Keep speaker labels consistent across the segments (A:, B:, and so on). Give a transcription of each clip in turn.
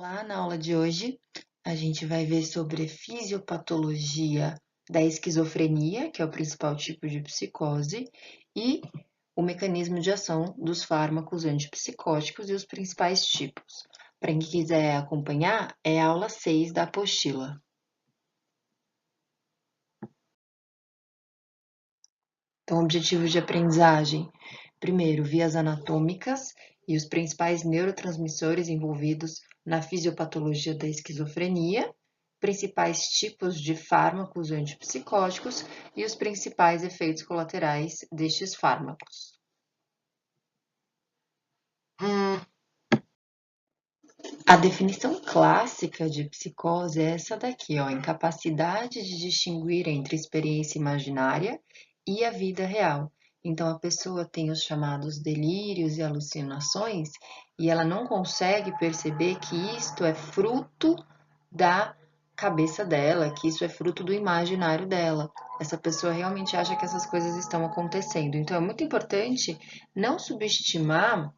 A: Olá, na aula de hoje a gente vai ver sobre fisiopatologia da esquizofrenia, que é o principal tipo de psicose, e o mecanismo de ação dos fármacos antipsicóticos e os principais tipos. Para quem quiser acompanhar, é a aula 6 da apostila. Então, objetivos de aprendizagem. Primeiro, vias anatômicas e os principais neurotransmissores envolvidos na fisiopatologia da esquizofrenia, principais tipos de fármacos antipsicóticos e os principais efeitos colaterais destes fármacos. A definição clássica de psicose é essa daqui, ó, incapacidade de distinguir entre experiência imaginária e a vida real. Então, a pessoa tem os chamados delírios e alucinações e ela não consegue perceber que isto é fruto da cabeça dela, que isso é fruto do imaginário dela. Essa pessoa realmente acha que essas coisas estão acontecendo. Então, é muito importante não subestimar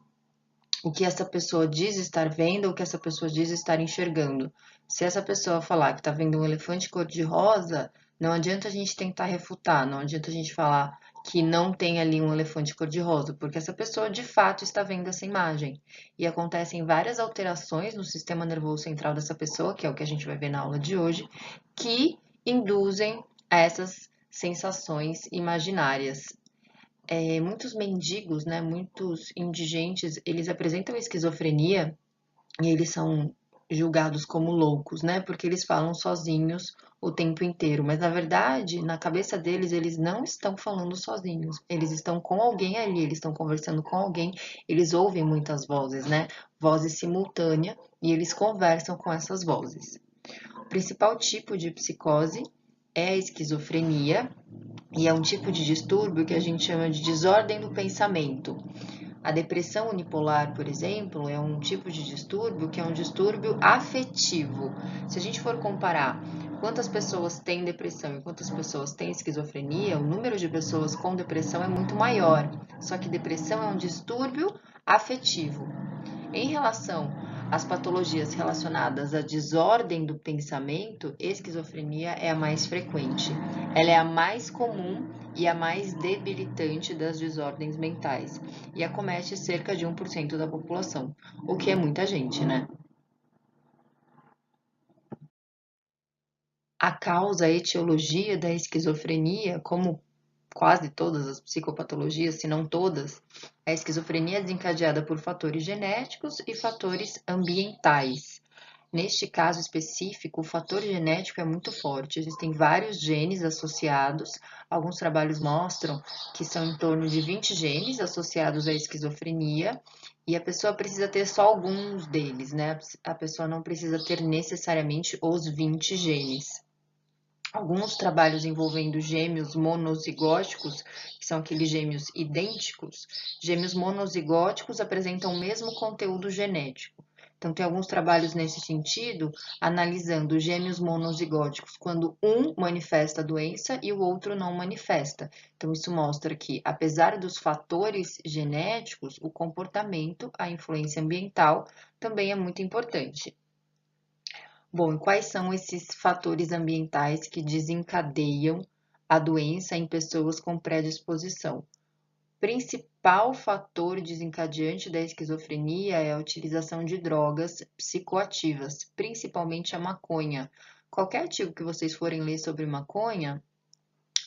A: o que essa pessoa diz estar vendo ou o que essa pessoa diz estar enxergando. Se essa pessoa falar que está vendo um elefante cor-de-rosa, não adianta a gente tentar refutar, não adianta a gente falar que não tem ali um elefante cor-de-rosa, porque essa pessoa de fato está vendo essa imagem. E acontecem várias alterações no sistema nervoso central dessa pessoa, que é o que a gente vai ver na aula de hoje, que induzem a essas sensações imaginárias. Muitos mendigos, né, muitos indigentes, eles apresentam esquizofrenia e eles são julgados como loucos, né, porque eles falam sozinhos o tempo inteiro, mas na verdade, na cabeça deles, eles não estão falando sozinhos, eles estão com alguém ali, eles estão conversando com alguém, eles ouvem muitas vozes, né, vozes simultâneas, e eles conversam com essas vozes. O principal tipo de psicose é a esquizofrenia, e é um tipo de distúrbio que a gente chama de desordem do pensamento. A depressão unipolar, por exemplo, é um tipo de distúrbio que é um distúrbio afetivo. Se a gente for comparar quantas pessoas têm depressão e quantas pessoas têm esquizofrenia, o número de pessoas com depressão é muito maior. Só que depressão é um distúrbio afetivo. Em relação às patologias relacionadas à desordem do pensamento, esquizofrenia é a mais frequente. Ela é a mais comum e a mais debilitante das desordens mentais e acomete cerca de 1% da população, o que é muita gente, né? A causa, a etiologia da esquizofrenia, como quase todas as psicopatologias, se não todas, a esquizofrenia é desencadeada por fatores genéticos e fatores ambientais. Neste caso específico, o fator genético é muito forte. Existem vários genes associados. Alguns trabalhos mostram que são em torno de 20 genes associados à esquizofrenia, e a pessoa precisa ter só alguns deles, né? A pessoa não precisa ter necessariamente os 20 genes. Alguns trabalhos envolvendo gêmeos monozigóticos, que são aqueles gêmeos idênticos, gêmeos monozigóticos apresentam o mesmo conteúdo genético. Então, tem alguns trabalhos nesse sentido, analisando gêmeos monozigóticos, quando um manifesta a doença e o outro não manifesta. Então, isso mostra que, apesar dos fatores genéticos, o comportamento, a influência ambiental, também é muito importante. Bom, e quais são esses fatores ambientais que desencadeiam a doença em pessoas com predisposição? O principal fator desencadeante da esquizofrenia é a utilização de drogas psicoativas, principalmente a maconha. Qualquer artigo que vocês forem ler sobre maconha,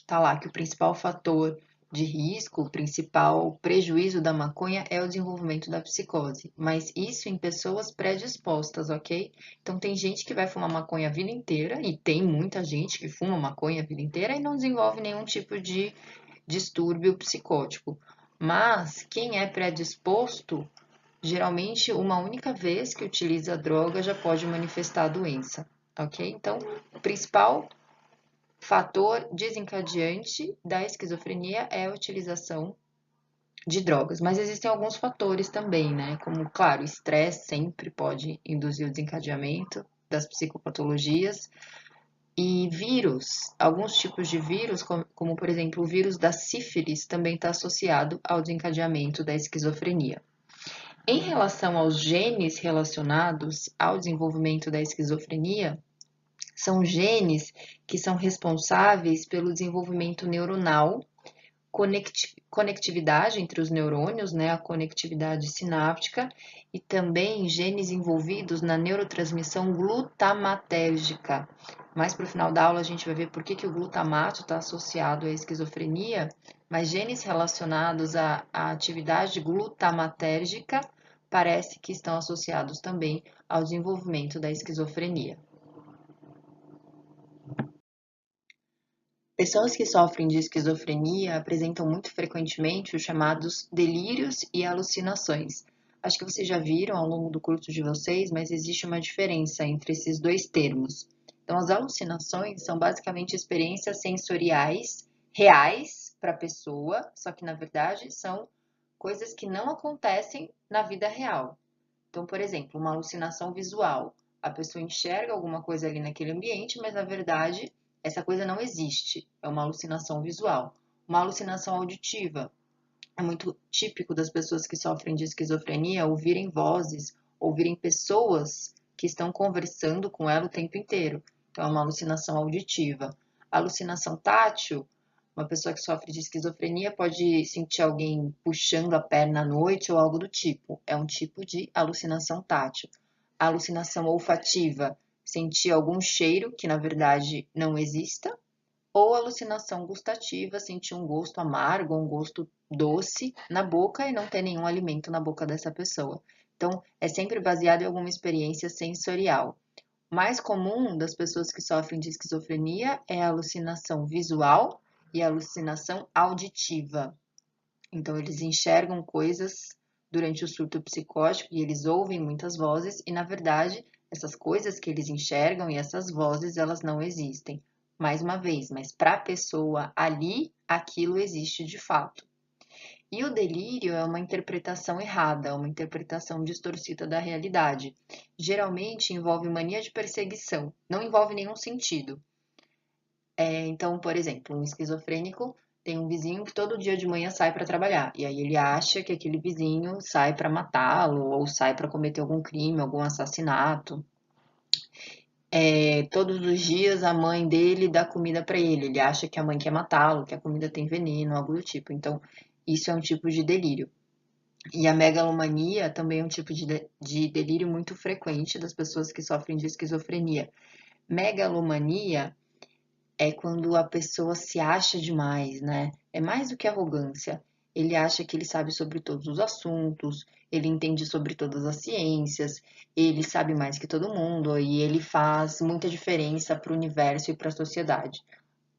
A: tá lá que o principal fator de risco, o principal prejuízo da maconha é o desenvolvimento da psicose, mas isso em pessoas predispostas, ok? Então tem gente que vai fumar maconha a vida inteira, e tem muita gente que fuma maconha a vida inteira e não desenvolve nenhum tipo de distúrbio psicótico. Mas quem é predisposto, geralmente uma única vez que utiliza a droga já pode manifestar a doença, ok? Então, o principal fator desencadeante da esquizofrenia é a utilização de drogas, mas existem alguns fatores também, né? Como, claro, o estresse sempre pode induzir o desencadeamento das psicopatologias e vírus, alguns tipos de vírus, como por exemplo o vírus da sífilis, também está associado ao desencadeamento da esquizofrenia. Em relação aos genes relacionados ao desenvolvimento da esquizofrenia, são genes que são responsáveis pelo desenvolvimento neuronal, conectividade entre os neurônios, né, a conectividade sináptica, e também genes envolvidos na neurotransmissão glutamatérgica. Mais para o final da aula a gente vai ver por que o glutamato está associado à esquizofrenia, mas genes relacionados à atividade glutamatérgica parece que estão associados também ao desenvolvimento da esquizofrenia. Pessoas que sofrem de esquizofrenia apresentam muito frequentemente os chamados delírios e alucinações. Acho que vocês já viram ao longo do curso de vocês, mas existe uma diferença entre esses dois termos. Então, as alucinações são basicamente experiências sensoriais reais para a pessoa, só que na verdade são coisas que não acontecem na vida real. Então, por exemplo, uma alucinação visual. A pessoa enxerga alguma coisa ali naquele ambiente, mas na verdade essa coisa não existe. É uma alucinação visual. Uma alucinação auditiva. É muito típico das pessoas que sofrem de esquizofrenia ouvirem vozes, ouvirem pessoas que estão conversando com ela o tempo inteiro. Então, é uma alucinação auditiva. Alucinação tátil. Uma pessoa que sofre de esquizofrenia pode sentir alguém puxando a perna à noite ou algo do tipo. É um tipo de alucinação tátil. A alucinação olfativa, sentir algum cheiro que na verdade não exista. Ou alucinação gustativa, sentir um gosto amargo, um gosto doce na boca e não ter nenhum alimento na boca dessa pessoa. Então, é sempre baseado em alguma experiência sensorial. O mais comum das pessoas que sofrem de esquizofrenia é a alucinação visual e a alucinação auditiva. Então, eles enxergam coisas durante o surto psicótico e eles ouvem muitas vozes e, na verdade, essas coisas que eles enxergam e essas vozes, elas não existem. Mais uma vez, mas para a pessoa ali, aquilo existe de fato. E o delírio é uma interpretação errada, uma interpretação distorcida da realidade. Geralmente envolve mania de perseguição, não envolve nenhum sentido. Então, por exemplo, um esquizofrênico tem um vizinho que todo dia de manhã sai para trabalhar, e aí ele acha que aquele vizinho sai para matá-lo ou sai para cometer algum crime, algum assassinato. Todos os dias a mãe dele dá comida para ele, ele acha que a mãe quer matá-lo, que a comida tem veneno, algo do tipo. Então, isso é um tipo de delírio. E a megalomania também é um tipo de delírio muito frequente das pessoas que sofrem de esquizofrenia. Megalomania é quando a pessoa se acha demais, né? É mais do que arrogância. Ele acha que ele sabe sobre todos os assuntos, ele entende sobre todas as ciências, ele sabe mais que todo mundo e ele faz muita diferença para o universo e para a sociedade.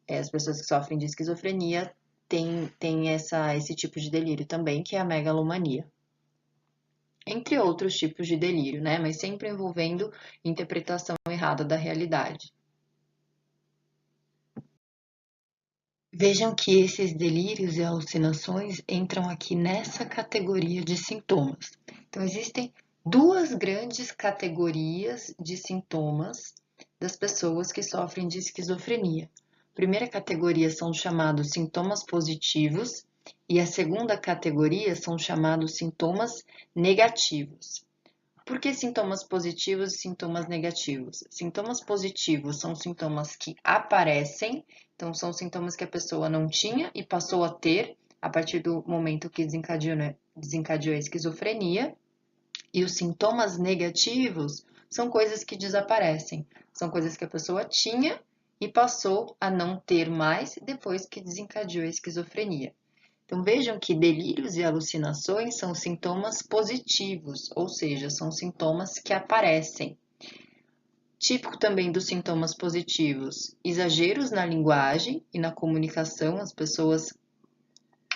A: As pessoas que sofrem de esquizofrenia têm esse tipo de delírio também, que é a megalomania. Entre outros tipos de delírio, né? Mas sempre envolvendo interpretação errada da realidade. Vejam que esses delírios e alucinações entram aqui nessa categoria de sintomas. Então, existem duas grandes categorias de sintomas das pessoas que sofrem de esquizofrenia. A primeira categoria são chamados sintomas positivos e a segunda categoria são chamados sintomas negativos. Por que sintomas positivos e sintomas negativos? Sintomas positivos são sintomas que aparecem, então são sintomas que a pessoa não tinha e passou a ter a partir do momento que desencadeou a esquizofrenia. E os sintomas negativos são coisas que desaparecem, são coisas que a pessoa tinha e passou a não ter mais depois que desencadeou a esquizofrenia. Então, vejam que delírios e alucinações são sintomas positivos, ou seja, são sintomas que aparecem. Típico também dos sintomas positivos, exageros na linguagem e na comunicação, as pessoas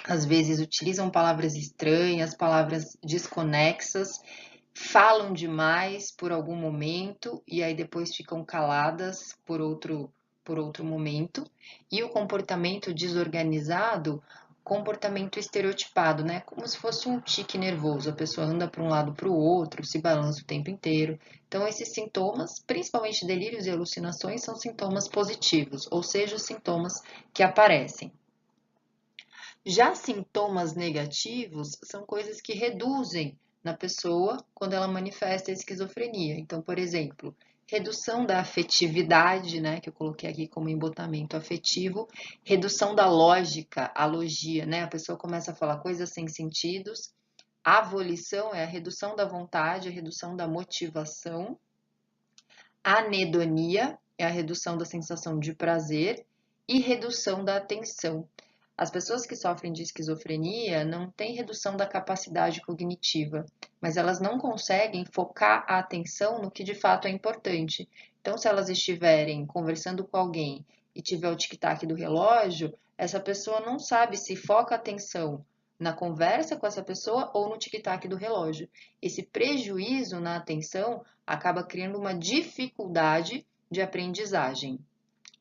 A: às vezes utilizam palavras estranhas, palavras desconexas, falam demais por algum momento e aí depois ficam caladas por outro momento. E o comportamento desorganizado, comportamento estereotipado, né? Como se fosse um tique nervoso. A pessoa anda para um lado para o outro, se balança o tempo inteiro. Então, esses sintomas, principalmente delírios e alucinações, são sintomas positivos, ou seja, os sintomas que aparecem. Já sintomas negativos são coisas que reduzem na pessoa quando ela manifesta a esquizofrenia. Então, por exemplo, redução da afetividade, né, que eu coloquei aqui como embotamento afetivo, redução da lógica, a logia, né, a pessoa começa a falar coisas sem sentidos. A volição é a redução da vontade, a redução da motivação. A anedonia é a redução da sensação de prazer e redução da atenção. As pessoas que sofrem de esquizofrenia não têm redução da capacidade cognitiva, mas elas não conseguem focar a atenção no que de fato é importante. Então, se elas estiverem conversando com alguém e tiver o tic-tac do relógio, essa pessoa não sabe se foca a atenção na conversa com essa pessoa ou no tic-tac do relógio. Esse prejuízo na atenção acaba criando uma dificuldade de aprendizagem,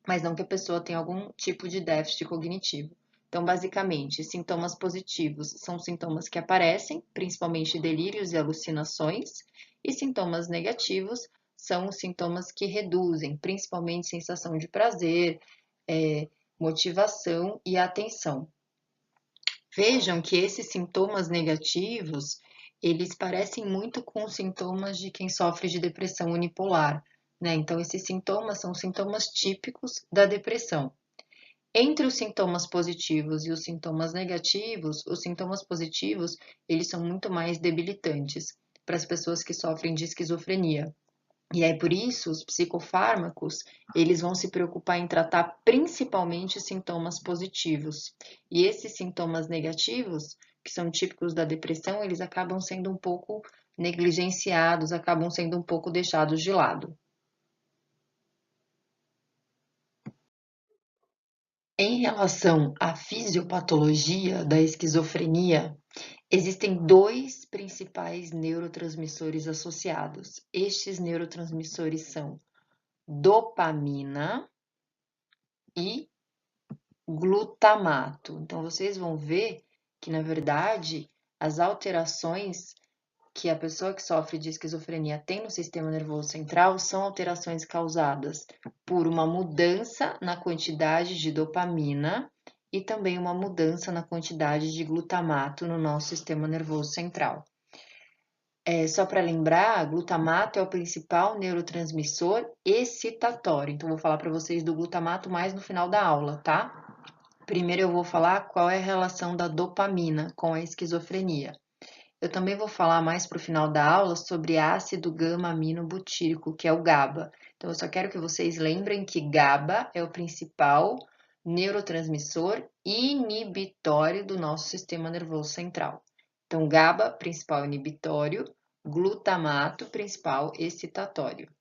A: mas não que a pessoa tenha algum tipo de déficit cognitivo. Então, basicamente, sintomas positivos são sintomas que aparecem, principalmente delírios e alucinações, e sintomas negativos são os sintomas que reduzem, principalmente sensação de prazer, motivação e atenção. Vejam que esses sintomas negativos, eles parecem muito com os sintomas de quem sofre de depressão unipolar, né? Então, esses sintomas são sintomas típicos da depressão. Entre os sintomas positivos e os sintomas negativos, os sintomas positivos, eles são muito mais debilitantes para as pessoas que sofrem de esquizofrenia. E aí, por isso, os psicofármacos, eles vão se preocupar em tratar principalmente sintomas positivos. E esses sintomas negativos, que são típicos da depressão, eles acabam sendo um pouco negligenciados, acabam sendo um pouco deixados de lado. Em relação à fisiopatologia da esquizofrenia, existem dois principais neurotransmissores associados. Estes neurotransmissores são dopamina e glutamato. Então, vocês vão ver que, na verdade, as alterações que a pessoa que sofre de esquizofrenia tem no sistema nervoso central são alterações causadas por uma mudança na quantidade de dopamina e também uma mudança na quantidade de glutamato no nosso sistema nervoso central. Só para lembrar, glutamato é o principal neurotransmissor excitatório. Então, vou falar para vocês do glutamato mais no final da aula, tá? Primeiro eu vou falar qual é a relação da dopamina com a esquizofrenia. Eu também vou falar mais para o final da aula sobre ácido gama-aminobutírico, que é o GABA. Então, eu só quero que vocês lembrem que GABA é o principal neurotransmissor inibitório do nosso sistema nervoso central. Então, GABA, principal inibitório, glutamato, principal excitatório.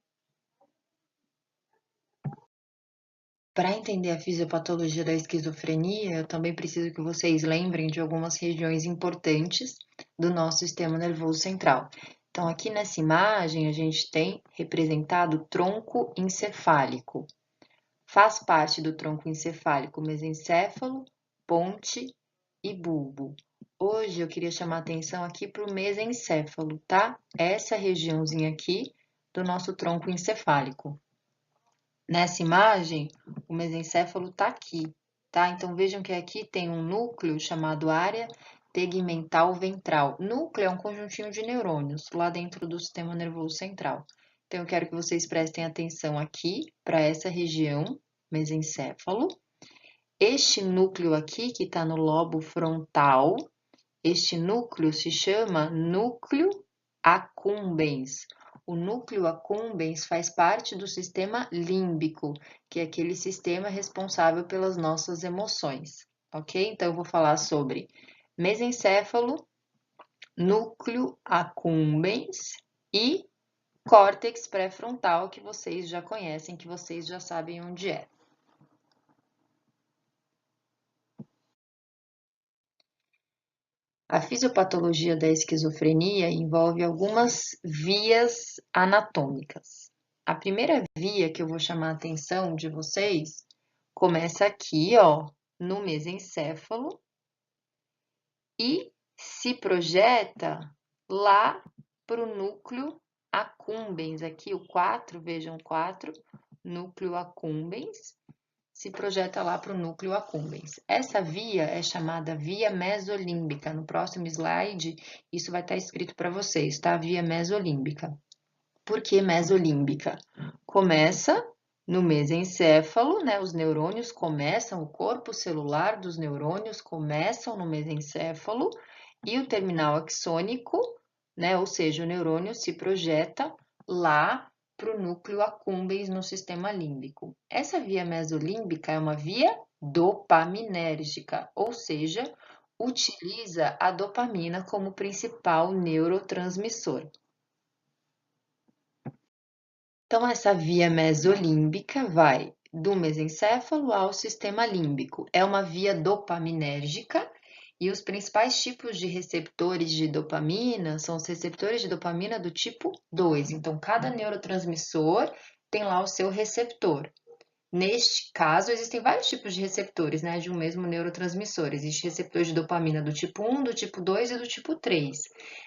A: Para entender a fisiopatologia da esquizofrenia, eu também preciso que vocês lembrem de algumas regiões importantes do nosso sistema nervoso central. Então, aqui nessa imagem, a gente tem representado o tronco encefálico. Faz parte do tronco encefálico mesencéfalo, ponte e bulbo. Hoje eu queria chamar a atenção aqui para o mesencéfalo, tá? Essa regiãozinha aqui do nosso tronco encefálico. Nessa imagem, o mesencéfalo está aqui, tá? Então, vejam que aqui tem um núcleo chamado área tegmental ventral. Núcleo é um conjuntinho de neurônios lá dentro do sistema nervoso central. Então, eu quero que vocês prestem atenção aqui para essa região, mesencéfalo. Este núcleo aqui, que está no lobo frontal, este núcleo se chama núcleo accumbens. O núcleo accumbens faz parte do sistema límbico, que é aquele sistema responsável pelas nossas emoções, ok? Então, eu vou falar sobre mesencéfalo, núcleo accumbens e córtex pré-frontal, que vocês já conhecem, que vocês já sabem onde é. A fisiopatologia da esquizofrenia envolve algumas vias anatômicas. A primeira via que eu vou chamar a atenção de vocês começa aqui, ó, no mesencéfalo e se projeta lá para o núcleo accumbens. Aqui o 4, vejam 4, núcleo accumbens, se projeta lá para o núcleo accumbens. Essa via é chamada via mesolímbica. No próximo slide, isso vai estar escrito para vocês, tá? Via mesolímbica. Por que mesolímbica? Começa no mesencéfalo, né? Os neurônios começam, o corpo celular dos neurônios começam no mesencéfalo e o terminal axônico, né? Ou seja, o neurônio se projeta lá para o núcleo accumbens no sistema límbico. Essa via mesolímbica é uma via dopaminérgica, ou seja, utiliza a dopamina como principal neurotransmissor. Então, essa via mesolímbica vai do mesencéfalo ao sistema límbico. É uma via dopaminérgica e os principais tipos de receptores de dopamina são os receptores de dopamina do tipo 2. Então, cada neurotransmissor tem lá o seu receptor. Neste caso, existem vários tipos de receptores, né, de um mesmo neurotransmissor. Existe receptor de dopamina do tipo 1, do tipo 2 e do tipo 3.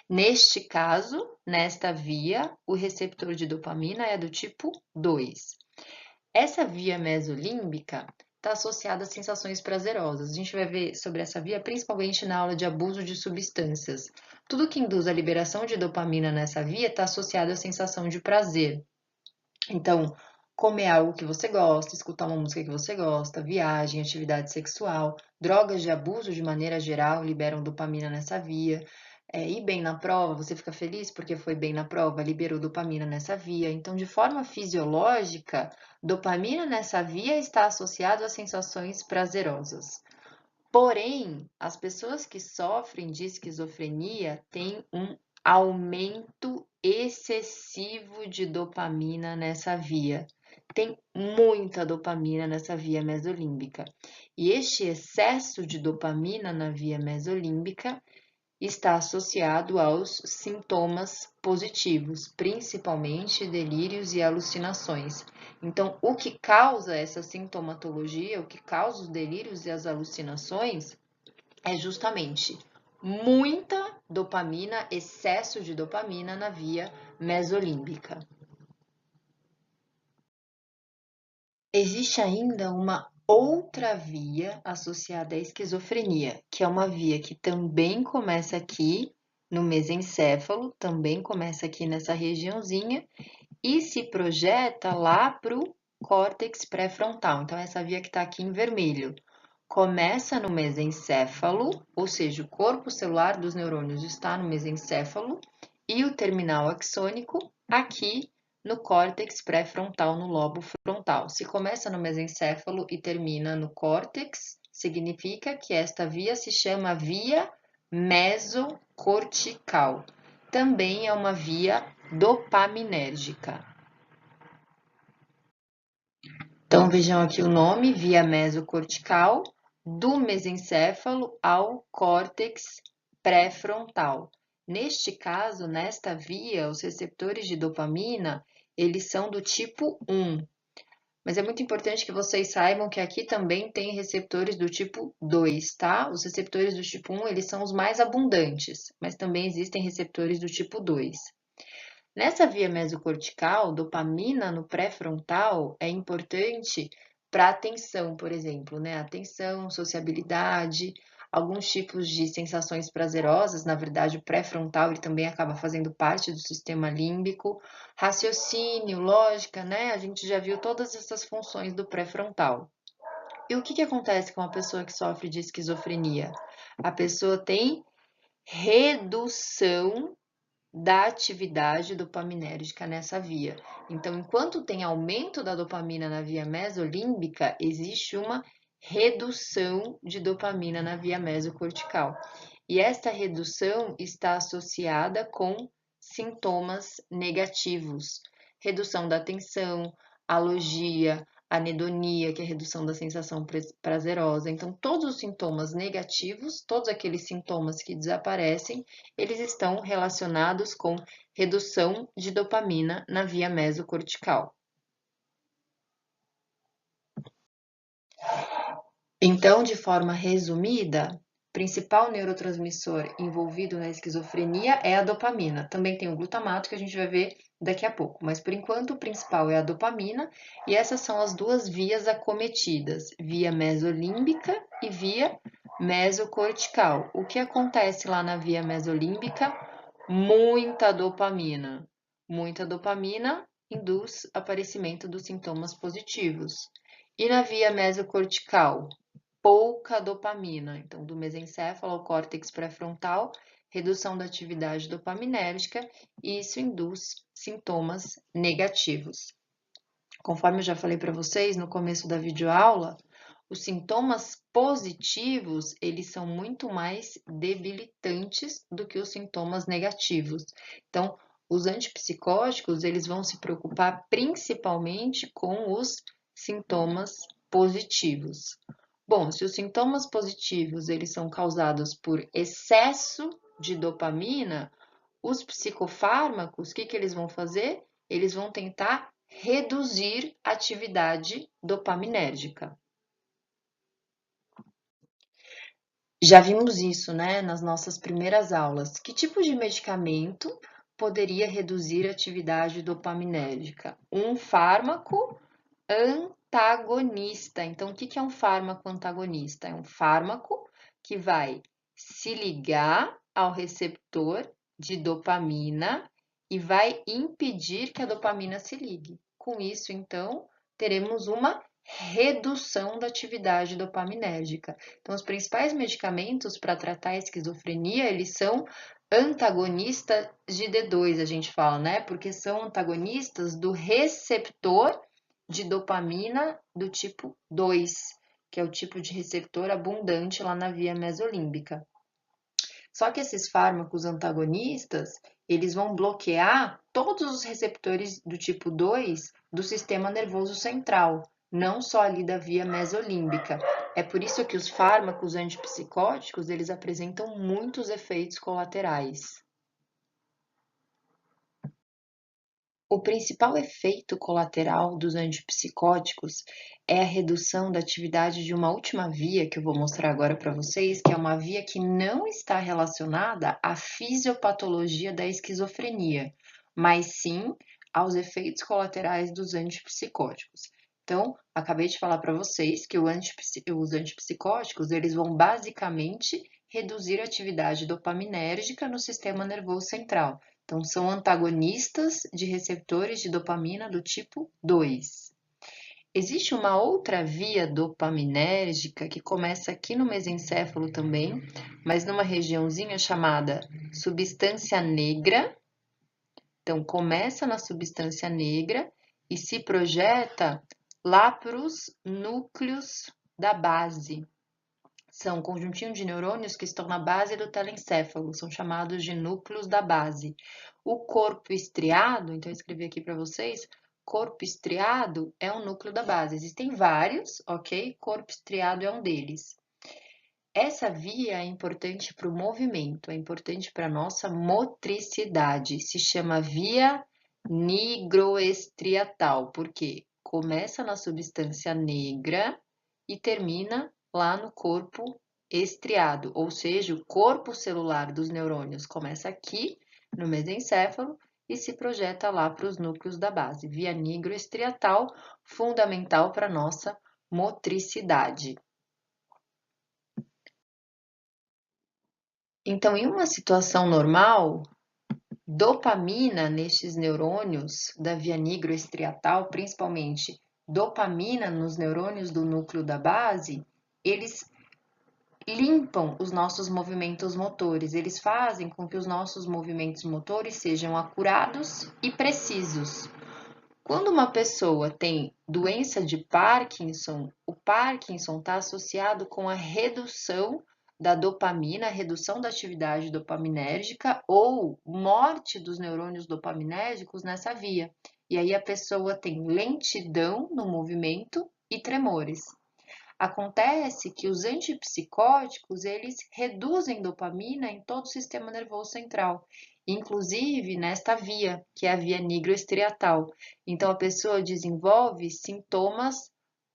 A: Neste caso, nesta via, o receptor de dopamina é do tipo 2. Essa via mesolímbica está associada a sensações prazerosas. A gente vai ver sobre essa via principalmente na aula de abuso de substâncias. Tudo que induz a liberação de dopamina nessa via está associado à sensação de prazer. Então, comer algo que você gosta, escutar uma música que você gosta, viagem, atividade sexual, drogas de abuso de maneira geral liberam dopamina nessa via. Ir bem na prova, você fica feliz porque foi bem na prova, liberou dopamina nessa via. Então, de forma fisiológica, dopamina nessa via está associado a sensações prazerosas. Porém, as pessoas que sofrem de esquizofrenia têm um aumento excessivo de dopamina nessa via. Tem muita dopamina nessa via mesolímbica. E este excesso de dopamina na via mesolímbica está associado aos sintomas positivos, principalmente delírios e alucinações. Então, o que causa essa sintomatologia, o que causa os delírios e as alucinações é justamente muita dopamina, excesso de dopamina na via mesolímbica. Existe ainda uma outra via associada à esquizofrenia, que é uma via que também começa aqui no mesencéfalo, também começa aqui nessa regiãozinha e se projeta lá para o córtex pré-frontal. Então, essa via que está aqui em vermelho começa no mesencéfalo, ou seja, o corpo celular dos neurônios está no mesencéfalo e o terminal axônico aqui no córtex pré-frontal, no lobo frontal. Se começa no mesencéfalo e termina no córtex, significa que esta via se chama via mesocortical. Também é uma via dopaminérgica. Então, vejam aqui o nome, via mesocortical, do mesencéfalo ao córtex pré-frontal. Neste caso, nesta via, os receptores de dopamina, eles são do tipo 1. Mas é muito importante que vocês saibam que aqui também tem receptores do tipo 2, tá? Os receptores do tipo 1, eles são os mais abundantes, mas também existem receptores do tipo 2. Nessa via mesocortical, dopamina no pré-frontal é importante para atenção, por exemplo, né? Atenção, sociabilidade, alguns tipos de sensações prazerosas, na verdade, o pré-frontal ele também acaba fazendo parte do sistema límbico, raciocínio, lógica, né? A gente já viu todas essas funções do pré-frontal. E o que acontece com a pessoa que sofre de esquizofrenia? A pessoa tem redução da atividade dopaminérgica nessa via. Então, enquanto tem aumento da dopamina na via mesolímbica, existe uma redução de dopamina na via mesocortical. E esta redução está associada com sintomas negativos, redução da atenção, alogia, anedonia, que é a redução da sensação prazerosa. Então, todos os sintomas negativos, todos aqueles sintomas que desaparecem, eles estão relacionados com redução de dopamina na via mesocortical. Então, de forma resumida, o principal neurotransmissor envolvido na esquizofrenia é a dopamina. Também tem o glutamato, que a gente vai ver daqui a pouco, mas por enquanto o principal é a dopamina, e essas são as duas vias acometidas, via mesolímbica e via mesocortical. O que acontece lá na via mesolímbica? Muita dopamina. Muita dopamina induz aparecimento dos sintomas positivos. E na via mesocortical? Pouca dopamina. Então, do mesencéfalo ao córtex pré-frontal, redução da atividade dopaminérgica, e isso induz sintomas negativos. Conforme eu já falei para vocês no começo da videoaula, os sintomas positivos, eles são muito mais debilitantes do que os sintomas negativos. Então, os antipsicóticos, eles vão se preocupar principalmente com os sintomas positivos. Bom, se os sintomas positivos, eles são causados por excesso de dopamina, os psicofármacos, o que eles vão fazer? Eles vão tentar reduzir a atividade dopaminérgica. Já vimos isso, né, nas nossas primeiras aulas. Que tipo de medicamento poderia reduzir a atividade dopaminérgica? Um fármaco antagonista. Então, o que é um fármaco antagonista? É um fármaco que vai se ligar ao receptor de dopamina e vai impedir que a dopamina se ligue. Com isso, então, teremos uma redução da atividade dopaminérgica. Então, os principais medicamentos para tratar a esquizofrenia, eles são antagonistas de D2, a gente fala, né? Porque são antagonistas do receptor de dopamina do tipo 2, que é o tipo de receptor abundante lá na via mesolímbica. Só que esses fármacos antagonistas, eles vão bloquear todos os receptores do tipo 2 do sistema nervoso central, não só ali da via mesolímbica. É por isso que os fármacos antipsicóticos, eles apresentam muitos efeitos colaterais. O principal efeito colateral dos antipsicóticos é a redução da atividade de uma última via que eu vou mostrar agora para vocês, que é uma via que não está relacionada à fisiopatologia da esquizofrenia, mas sim aos efeitos colaterais dos antipsicóticos. Então, acabei de falar para vocês que os antipsicóticos, eles vão basicamente reduzir a atividade dopaminérgica no sistema nervoso central. Então, são antagonistas de receptores de dopamina do tipo 2. Existe uma outra via dopaminérgica que começa aqui no mesencéfalo também, mas numa regiãozinha chamada substância negra. Então, começa na substância negra e se projeta lá para os núcleos da base. São um conjuntinho de neurônios que estão na base do telencéfalo, são chamados de núcleos da base. O corpo estriado, então eu escrevi aqui para vocês, corpo estriado é um núcleo da base. Existem vários, ok? Corpo estriado é um deles. Essa via é importante para o movimento, é importante para a nossa motricidade. Se chama via nigroestriatal, porque começa na substância negra e termina lá no corpo estriado, ou seja, o corpo celular dos neurônios começa aqui no mesencéfalo e se projeta lá para os núcleos da base. Via nigroestriatal, fundamental para a nossa motricidade. Então, em uma situação normal, dopamina nestes neurônios da via nigroestriatal, principalmente dopamina nos neurônios do núcleo da base, eles limpam os nossos movimentos motores, eles fazem com que os nossos movimentos motores sejam acurados e precisos. Quando uma pessoa tem doença de Parkinson, o Parkinson está associado com a redução da dopamina, a redução da atividade dopaminérgica ou morte dos neurônios dopaminérgicos nessa via. E aí a pessoa tem lentidão no movimento e tremores. Acontece que os antipsicóticos, eles reduzem dopamina em todo o sistema nervoso central, inclusive nesta via, que é a via nigroestriatal. Então, a pessoa desenvolve sintomas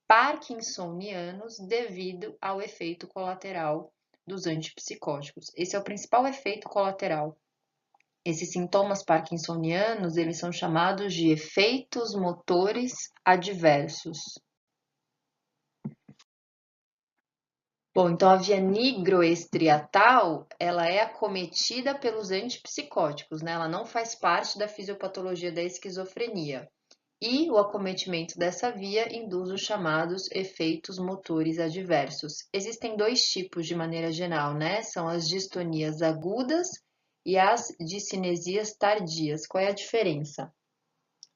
A: parkinsonianos devido ao efeito colateral dos antipsicóticos. Esse é o principal efeito colateral. Esses sintomas parkinsonianos, eles são chamados de efeitos motores adversos. Bom, então a via nigroestriatal, ela é acometida pelos antipsicóticos, né? Ela não faz parte da fisiopatologia da esquizofrenia. E o acometimento dessa via induz os chamados efeitos motores adversos. Existem dois tipos de maneira geral, né? São as distonias agudas e as discinesias tardias. Qual é a diferença?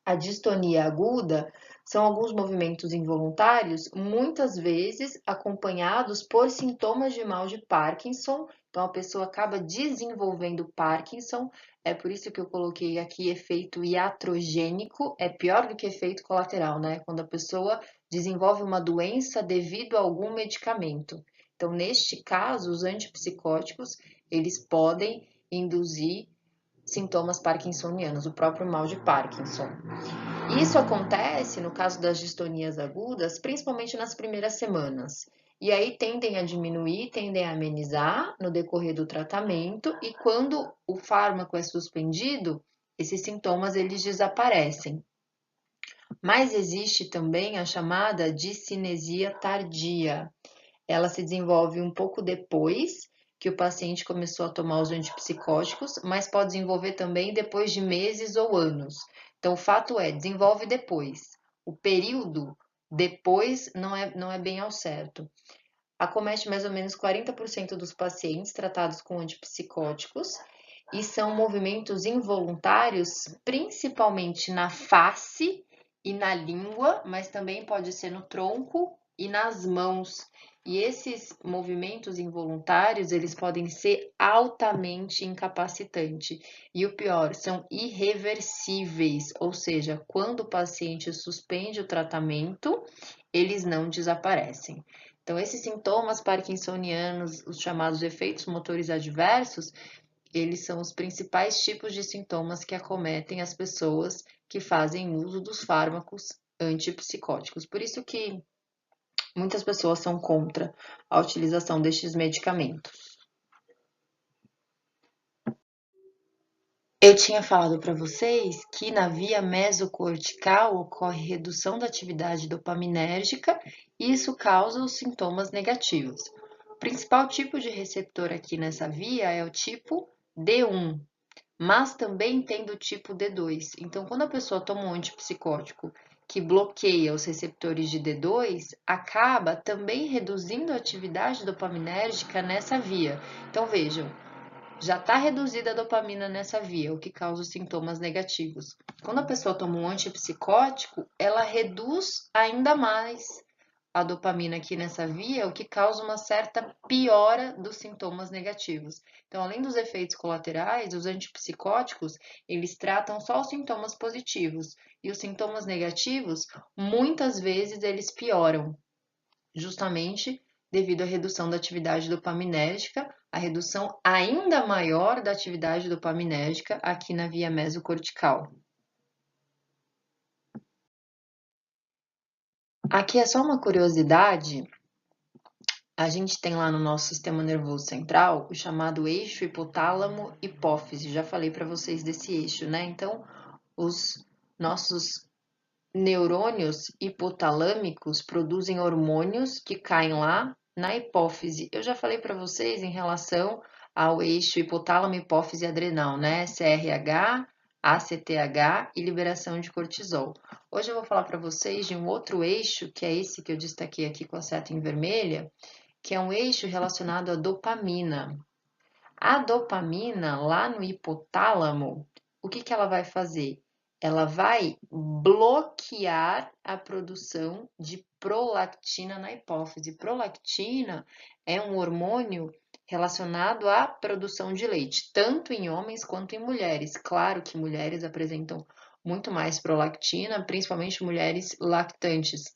A: A distonia aguda são alguns movimentos involuntários, muitas vezes acompanhados por sintomas de mal de Parkinson. Então, a pessoa acaba desenvolvendo Parkinson. É por isso que eu coloquei aqui efeito iatrogênico. É pior do que efeito colateral, né? Quando a pessoa desenvolve uma doença devido a algum medicamento. Então, neste caso, os antipsicóticos, eles podem induzir sintomas parkinsonianos, o próprio mal de Parkinson. Isso acontece, no caso das distonias agudas, principalmente nas primeiras semanas. E aí tendem a diminuir, tendem a amenizar no decorrer do tratamento, e quando o fármaco é suspendido, esses sintomas eles desaparecem. Mas existe também a chamada discinesia tardia. Ela se desenvolve um pouco depois que o paciente começou a tomar os antipsicóticos, mas pode desenvolver também depois de meses ou anos. Então, o fato é, desenvolve depois. O período depois não é bem ao certo. Acomete mais ou menos 40% dos pacientes tratados com antipsicóticos e são movimentos involuntários, principalmente na face e na língua, mas também pode ser no tronco e nas mãos. E esses movimentos involuntários, eles podem ser altamente incapacitantes. E o pior, são irreversíveis, ou seja, quando o paciente suspende o tratamento, eles não desaparecem. Então, esses sintomas parkinsonianos, os chamados efeitos motores adversos, eles são os principais tipos de sintomas que acometem as pessoas que fazem uso dos fármacos antipsicóticos. Por isso que muitas pessoas são contra a utilização destes medicamentos. Eu tinha falado para vocês que na via mesocortical ocorre redução da atividade dopaminérgica e isso causa os sintomas negativos. O principal tipo de receptor aqui nessa via é o tipo D1, mas também tem do tipo D2. Então, quando a pessoa toma um antipsicótico que bloqueia os receptores de D2, acaba também reduzindo a atividade dopaminérgica nessa via. Então, vejam, já está reduzida a dopamina nessa via, o que causa os sintomas negativos. Quando a pessoa toma um antipsicótico, ela reduz ainda mais a dopamina aqui nessa via, o que causa uma certa piora dos sintomas negativos. Então, além dos efeitos colaterais, os antipsicóticos, eles tratam só os sintomas positivos, e os sintomas negativos, muitas vezes, eles pioram, justamente devido à redução da atividade dopaminérgica, a redução ainda maior da atividade dopaminérgica aqui na via mesocortical. Aqui é só uma curiosidade, a gente tem lá no nosso sistema nervoso central o chamado eixo hipotálamo-hipófise, já falei para vocês desse eixo, né? Então, os nossos neurônios hipotalâmicos produzem hormônios que caem lá na hipófise. Eu já falei para vocês em relação ao eixo hipotálamo-hipófise adrenal, né? CRH, ACTH e liberação de cortisol. Hoje eu vou falar para vocês de um outro eixo, que é esse que eu destaquei aqui com a seta em vermelha, que é um eixo relacionado à dopamina. A dopamina, lá no hipotálamo, o que ela vai fazer? Ela vai bloquear a produção de prolactina na hipófise. Prolactina é um hormônio relacionado à produção de leite, tanto em homens quanto em mulheres. Claro que mulheres apresentam muito mais prolactina, principalmente mulheres lactantes,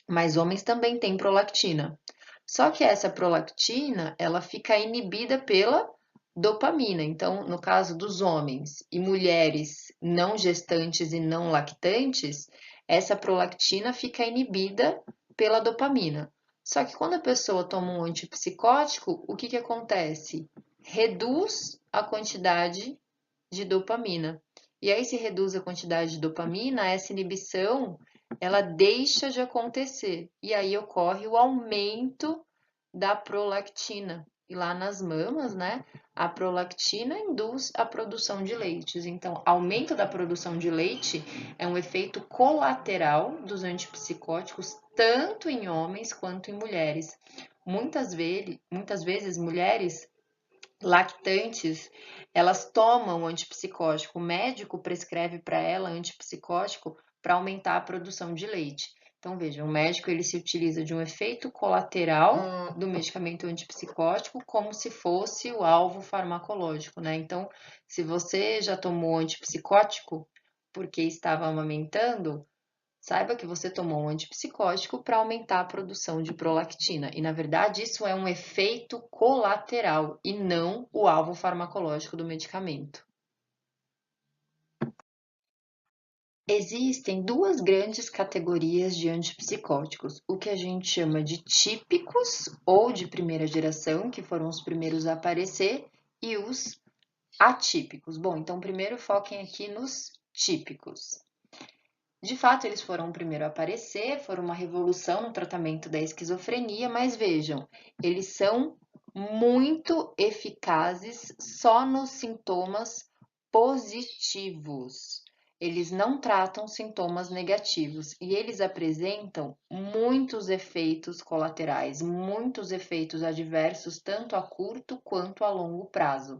A: mas homens também têm prolactina. Só que essa prolactina, ela fica inibida pela dopamina. Então, no caso dos homens e mulheres não gestantes e não lactantes, essa prolactina fica inibida pela dopamina. Só que quando a pessoa toma um antipsicótico, o que acontece? Reduz a quantidade de dopamina. E aí, se reduz a quantidade de dopamina, essa inibição, ela deixa de acontecer. E aí ocorre o aumento da prolactina. E lá nas mamas, né, a prolactina induz a produção de leites. Então, aumento da produção de leite é um efeito colateral dos antipsicóticos, tanto em homens quanto em mulheres. Muitas vezes mulheres lactantes, elas tomam antipsicótico, o médico prescreve para ela antipsicótico para aumentar a produção de leite. Então, veja, o médico ele se utiliza de um efeito colateral do medicamento antipsicótico como se fosse o alvo farmacológico, né? Então, se você já tomou antipsicótico porque estava amamentando, saiba que você tomou um antipsicótico para aumentar a produção de prolactina. E, na verdade, isso é um efeito colateral e não o alvo farmacológico do medicamento. Existem duas grandes categorias de antipsicóticos, o que a gente chama de típicos ou de primeira geração, que foram os primeiros a aparecer, e os atípicos. Bom, então primeiro foquem aqui nos típicos. De fato, eles foram o primeiro a aparecer, foram uma revolução no tratamento da esquizofrenia, mas vejam, eles são muito eficazes só nos sintomas positivos. Eles não tratam sintomas negativos e eles apresentam muitos efeitos colaterais, muitos efeitos adversos, tanto a curto quanto a longo prazo.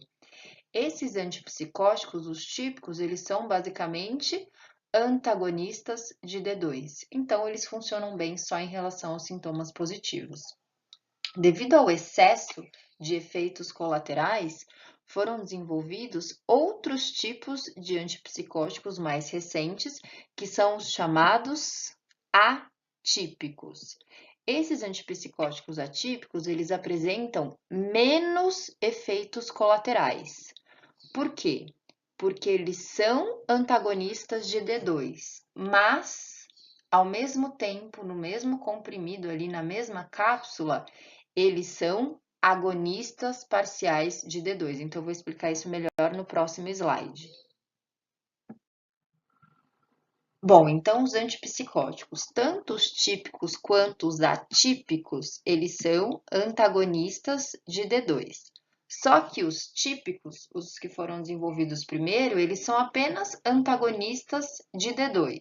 A: Esses antipsicóticos, os típicos, eles são basicamente antagonistas de D2. Então, eles funcionam bem só em relação aos sintomas positivos. Devido ao excesso de efeitos colaterais, foram desenvolvidos outros tipos de antipsicóticos mais recentes, que são os chamados atípicos. Esses antipsicóticos atípicos, eles apresentam menos efeitos colaterais. Por quê? Porque eles são antagonistas de D2, mas ao mesmo tempo, no mesmo comprimido ali na mesma cápsula, eles são agonistas parciais de D2. Então, eu vou explicar isso melhor no próximo slide. Bom, então os antipsicóticos, tanto os típicos quanto os atípicos, eles são antagonistas de D2. Só que os típicos, os que foram desenvolvidos primeiro, eles são apenas antagonistas de D2.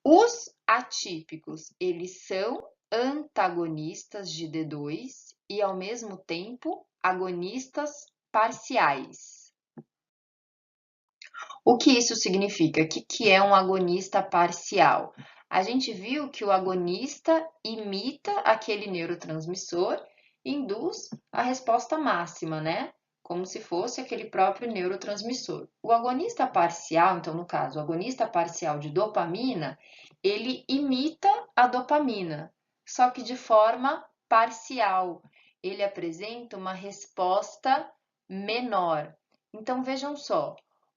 A: Os atípicos, eles são antagonistas de D2 e, ao mesmo tempo, agonistas parciais. O que isso significa? O que é um agonista parcial? A gente viu que o agonista imita aquele neurotransmissor e induz a resposta máxima, né? Como se fosse aquele próprio neurotransmissor. O agonista parcial, então, no caso, o agonista parcial de dopamina, ele imita a dopamina, só que de forma parcial. Ele apresenta uma resposta menor. Então, vejam só,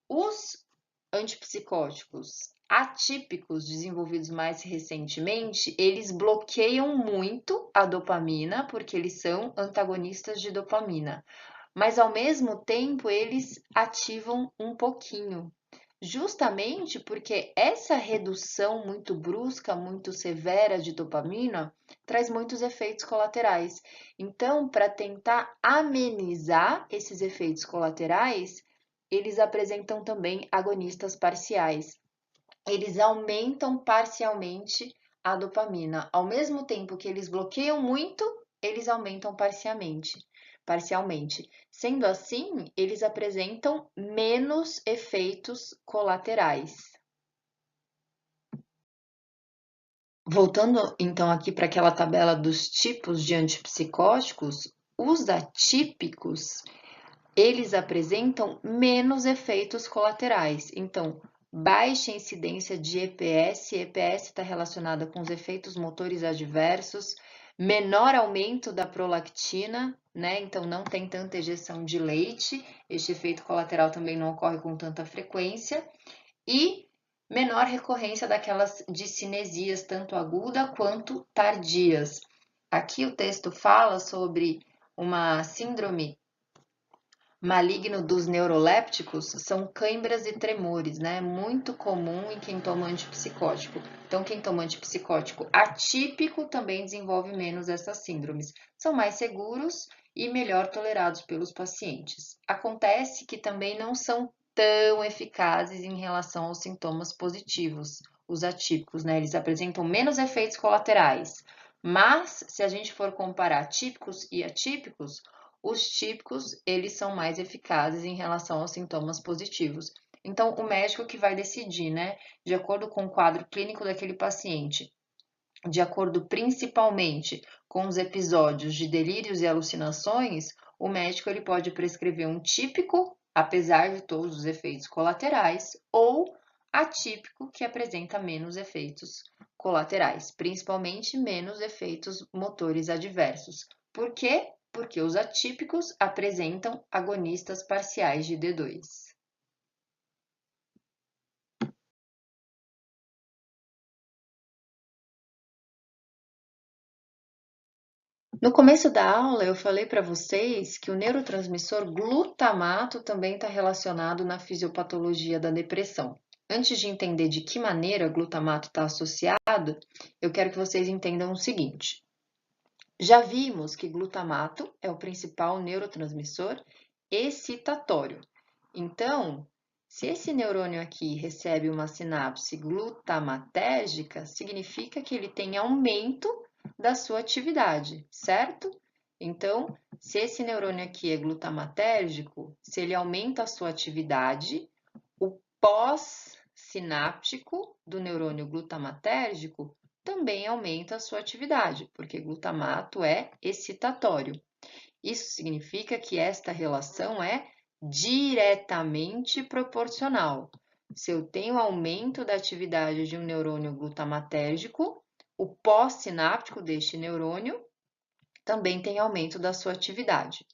A: os antipsicóticos atípicos desenvolvidos mais recentemente, eles bloqueiam muito a dopamina, porque eles são antagonistas de dopamina, mas ao mesmo tempo eles ativam um pouquinho. Justamente porque essa redução muito brusca, muito severa de dopamina traz muitos efeitos colaterais. Então, para tentar amenizar esses efeitos colaterais, eles apresentam também agonistas parciais. Eles aumentam parcialmente a dopamina. Ao mesmo tempo que eles bloqueiam muito, eles aumentam parcialmente. Sendo assim, eles apresentam menos efeitos colaterais. Voltando então aqui para aquela tabela dos tipos de antipsicóticos, os atípicos, eles apresentam menos efeitos colaterais. Então, baixa incidência de EPS, EPS está relacionada com os efeitos motores adversos, menor aumento da prolactina, né? Então, não tem tanta ejeção de leite, este efeito colateral também não ocorre com tanta frequência, e menor recorrência daquelas discinesias, tanto aguda quanto tardias. Aqui o texto fala sobre uma síndrome maligno dos neurolépticos são cãibras e tremores, né? Muito comum em quem toma antipsicótico. Então, quem toma antipsicótico atípico também desenvolve menos essas síndromes. São mais seguros e melhor tolerados pelos pacientes. Acontece que também não são tão eficazes em relação aos sintomas positivos, os atípicos, né? Eles apresentam menos efeitos colaterais. Mas, se a gente for comparar típicos e atípicos, os típicos, eles são mais eficazes em relação aos sintomas positivos. Então, o médico que vai decidir, né, de acordo com o quadro clínico daquele paciente, de acordo principalmente com os episódios de delírios e alucinações, o médico ele pode prescrever um típico, apesar de todos os efeitos colaterais, ou atípico, que apresenta menos efeitos colaterais, principalmente menos efeitos motores adversos. Por quê? Porque os atípicos apresentam agonistas parciais de D2. No começo da aula, eu falei para vocês que o neurotransmissor glutamato também está relacionado na fisiopatologia da depressão. Antes de entender de que maneira o glutamato está associado, eu quero que vocês entendam o seguinte. Já vimos que glutamato é o principal neurotransmissor excitatório. Então, se esse neurônio aqui recebe uma sinapse glutamatérgica, significa que ele tem aumento da sua atividade, certo? Então, se esse neurônio aqui é glutamatérgico, se ele aumenta a sua atividade, o pós-sináptico do neurônio glutamatérgico também aumenta a sua atividade, porque glutamato é excitatório. Isso significa que esta relação é diretamente proporcional. Se eu tenho aumento da atividade de um neurônio glutamatérgico, o pós-sináptico deste neurônio também tem aumento da sua atividade.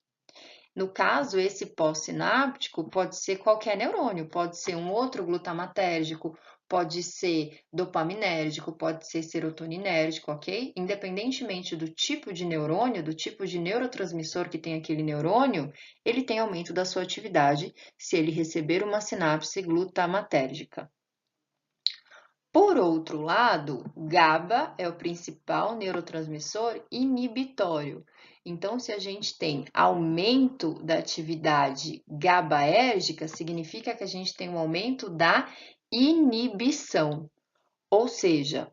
A: No caso, esse pós-sináptico pode ser qualquer neurônio, pode ser um outro glutamatérgico, pode ser dopaminérgico, pode ser serotoninérgico, ok? Independentemente do tipo de neurônio, do tipo de neurotransmissor que tem aquele neurônio, ele tem aumento da sua atividade se ele receber uma sinapse glutamatérgica. Por outro lado, GABA é o principal neurotransmissor inibitório. Então, se a gente tem aumento da atividade GABAérgica, significa que a gente tem um aumento da inibição. Ou seja,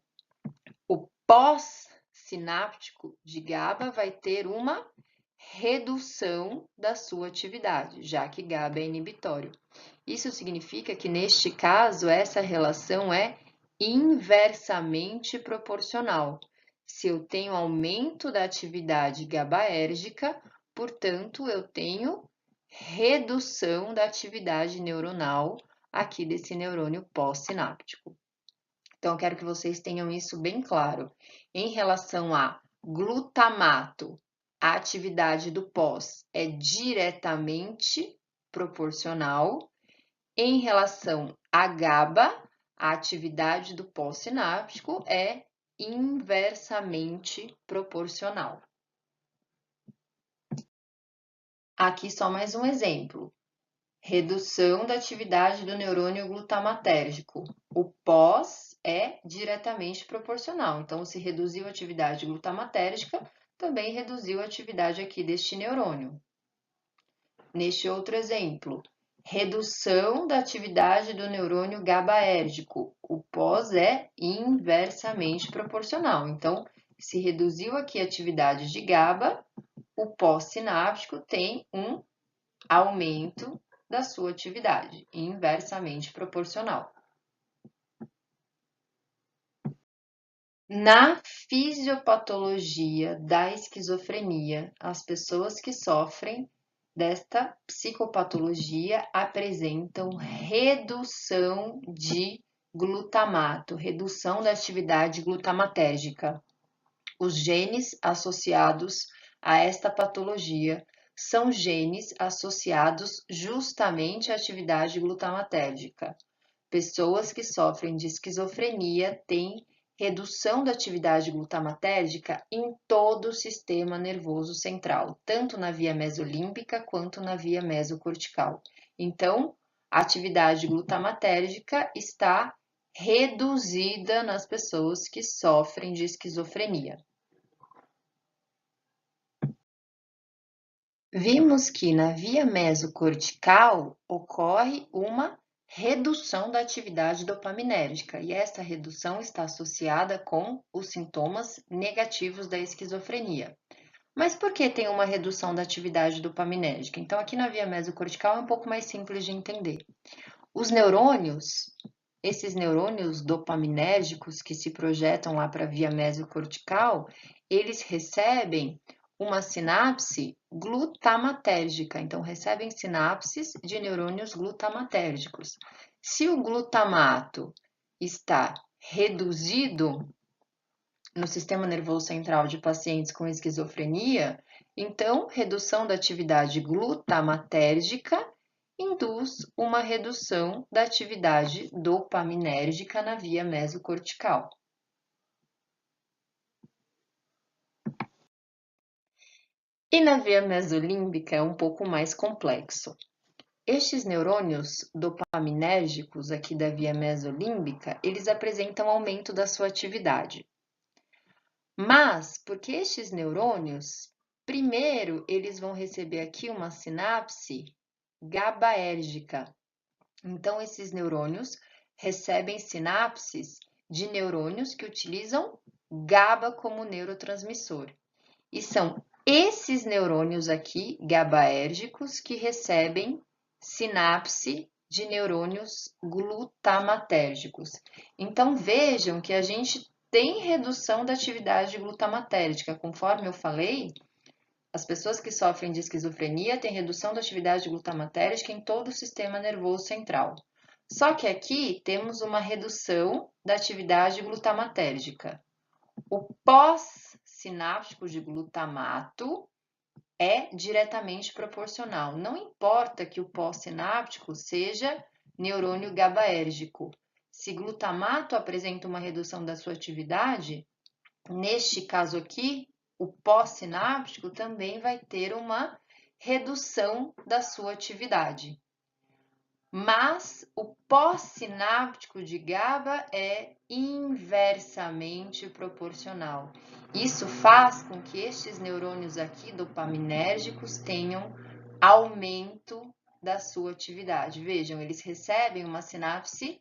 A: o pós-sináptico de GABA vai ter uma redução da sua atividade, já que GABA é inibitório. Isso significa que, neste caso, essa relação é inversamente proporcional. Se eu tenho aumento da atividade GABAérgica, portanto, eu tenho redução da atividade neuronal aqui desse neurônio pós-sináptico. Então, eu quero que vocês tenham isso bem claro. Em relação a glutamato, a atividade do pós é diretamente proporcional. Em relação a GABA, a atividade do pós-sináptico é inversamente proporcional. Aqui só mais um exemplo. Redução da atividade do neurônio glutamatérgico. O pós é diretamente proporcional. Então, se reduziu a atividade glutamatérgica, também reduziu a atividade aqui deste neurônio. Neste outro exemplo, redução da atividade do neurônio GABAérgico. O pós é inversamente proporcional. Então, se reduziu aqui a atividade de GABA, o pós-sináptico tem um aumento da sua atividade, inversamente proporcional. Na fisiopatologia da esquizofrenia, as pessoas que sofrem desta psicopatologia apresentam redução de glutamato, redução da atividade glutamatérgica. Os genes associados a esta patologia são genes associados justamente à atividade glutamatérgica. Pessoas que sofrem de esquizofrenia têm redução da atividade glutamatérgica em todo o sistema nervoso central, tanto na via mesolímbica quanto na via mesocortical. Então, a atividade glutamatérgica está reduzida nas pessoas que sofrem de esquizofrenia. Vimos que na via mesocortical ocorre uma redução da atividade dopaminérgica, e essa redução está associada com os sintomas negativos da esquizofrenia. Mas por que tem uma redução da atividade dopaminérgica? Então, aqui na via mesocortical é um pouco mais simples de entender. Os neurônios, esses neurônios dopaminérgicos que se projetam lá para a via mesocortical, eles recebem uma sinapse glutamatérgica, então recebem sinapses de neurônios glutamatérgicos. Se o glutamato está reduzido no sistema nervoso central de pacientes com esquizofrenia, então redução da atividade glutamatérgica induz uma redução da atividade dopaminérgica na via mesocortical. E na via mesolímbica é um pouco mais complexo. Estes neurônios dopaminérgicos aqui da via mesolímbica, eles apresentam aumento da sua atividade. Mas, porque estes neurônios, primeiro eles vão receber aqui uma sinapse GABAérgica. Então, esses neurônios recebem sinapses de neurônios que utilizam GABA como neurotransmissor. E são esses neurônios aqui, GABAérgicos, que recebem sinapse de neurônios glutamatérgicos. Então, vejam que a gente tem redução da atividade glutamatérgica. Conforme eu falei, as pessoas que sofrem de esquizofrenia têm redução da atividade glutamatérgica em todo o sistema nervoso central. Só que aqui temos uma redução da atividade glutamatérgica. O pós-sináptico de glutamato é diretamente proporcional. Não importa que o pós-sináptico seja neurônio GABAérgico. Se glutamato apresenta uma redução da sua atividade, neste caso aqui, o pós-sináptico também vai ter uma redução da sua atividade. Mas o pós-sináptico de GABA é inversamente proporcional. Isso faz com que estes neurônios aqui dopaminérgicos tenham aumento da sua atividade. Vejam, eles recebem uma sinapse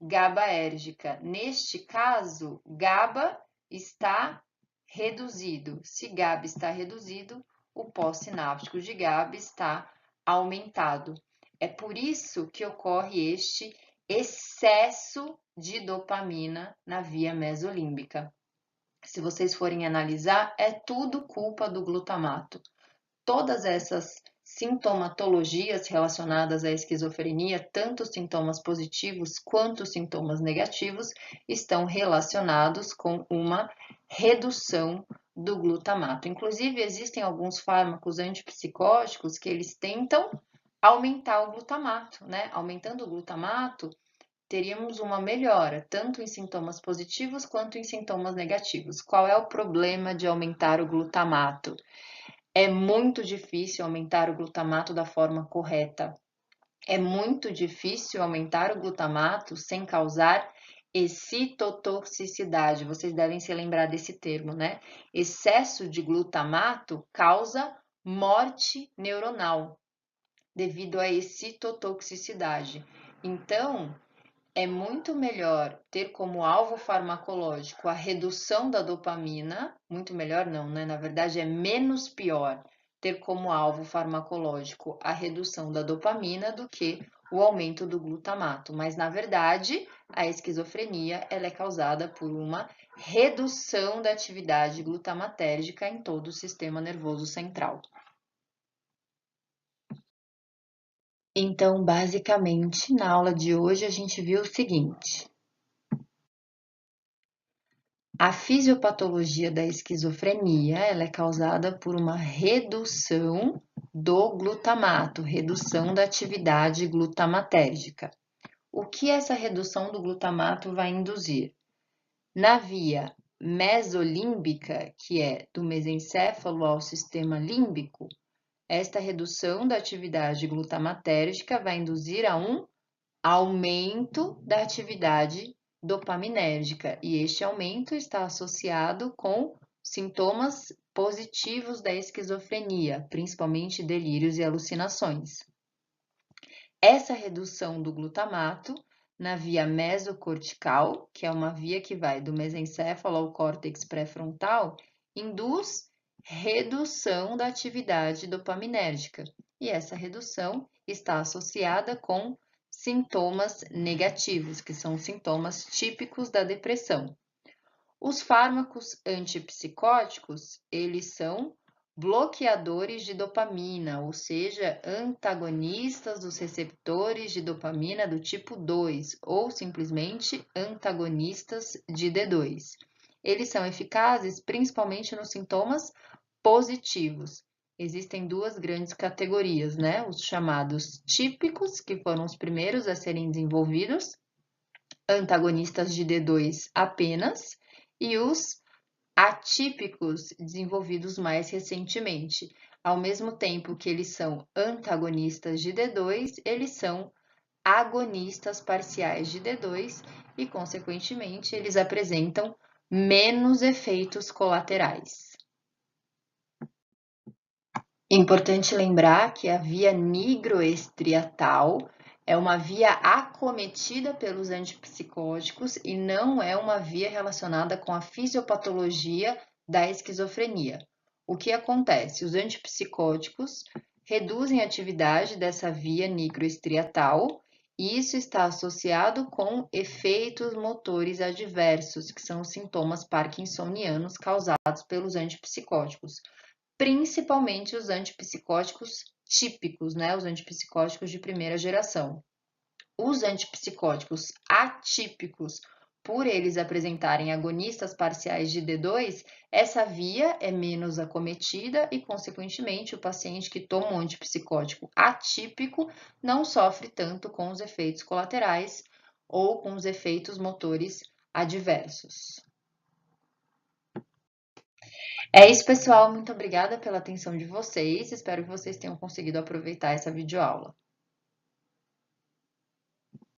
A: GABAérgica. Neste caso, GABA está reduzido. Se GABA está reduzido, o pós-sináptico de GABA está aumentado. É por isso que ocorre este excesso de dopamina na via mesolímbica. Se vocês forem analisar, é tudo culpa do glutamato. Todas essas sintomatologias relacionadas à esquizofrenia, tanto os sintomas positivos quanto os sintomas negativos, estão relacionados com uma redução do glutamato. Inclusive, existem alguns fármacos antipsicóticos que eles tentam aumentar o glutamato, né? Aumentando o glutamato, teríamos uma melhora, tanto em sintomas positivos quanto em sintomas negativos. Qual é o problema de aumentar o glutamato? É muito difícil aumentar o glutamato da forma correta. É muito difícil aumentar o glutamato sem causar excitotoxicidade. Vocês devem se lembrar desse termo, né? Excesso de glutamato causa morte neuronal devido à excitotoxicidade. Então, é muito melhor ter como alvo farmacológico a redução da dopamina, muito melhor não, né? Na verdade, é menos pior ter como alvo farmacológico a redução da dopamina do que o aumento do glutamato. Mas, na verdade, a esquizofrenia ela é causada por uma redução da atividade glutamatérgica em todo o sistema nervoso central. Então, basicamente, na aula de hoje a gente viu o seguinte: a fisiopatologia da esquizofrenia ela é causada por uma redução do glutamato, redução da atividade glutamatérgica. O que essa redução do glutamato vai induzir? Na via mesolímbica, que é do mesencéfalo ao sistema límbico, esta redução da atividade glutamatérgica vai induzir a um aumento da atividade dopaminérgica, e este aumento está associado com sintomas positivos da esquizofrenia, principalmente delírios e alucinações. Essa redução do glutamato na via mesocortical, que é uma via que vai do mesencéfalo ao córtex pré-frontal, induz redução da atividade dopaminérgica. E essa redução está associada com sintomas negativos, que são sintomas típicos da depressão. Os fármacos antipsicóticos, eles são bloqueadores de dopamina, ou seja, antagonistas dos receptores de dopamina do tipo 2, ou simplesmente antagonistas de D2. Eles são eficazes principalmente nos sintomas positivos. Existem duas grandes categorias, né? Os chamados típicos, que foram os primeiros a serem desenvolvidos, antagonistas de D2 apenas, e os atípicos desenvolvidos mais recentemente. Ao mesmo tempo que eles são antagonistas de D2, eles são agonistas parciais de D2 e, consequentemente, eles apresentam menos efeitos colaterais. Importante lembrar que a via nigroestriatal é uma via acometida pelos antipsicóticos e não é uma via relacionada com a fisiopatologia da esquizofrenia. O que acontece? Os antipsicóticos reduzem a atividade dessa via nigroestriatal e isso está associado com efeitos motores adversos, que são os sintomas parkinsonianos causados pelos antipsicóticos, principalmente os antipsicóticos típicos, né? Os antipsicóticos de primeira geração. Os antipsicóticos atípicos, por eles apresentarem agonistas parciais de D2, essa via é menos acometida e, consequentemente, o paciente que toma um antipsicótico atípico não sofre tanto com os efeitos colaterais ou com os efeitos motores adversos. É isso, pessoal. Muito obrigada pela atenção de vocês. Espero que vocês tenham conseguido aproveitar essa videoaula.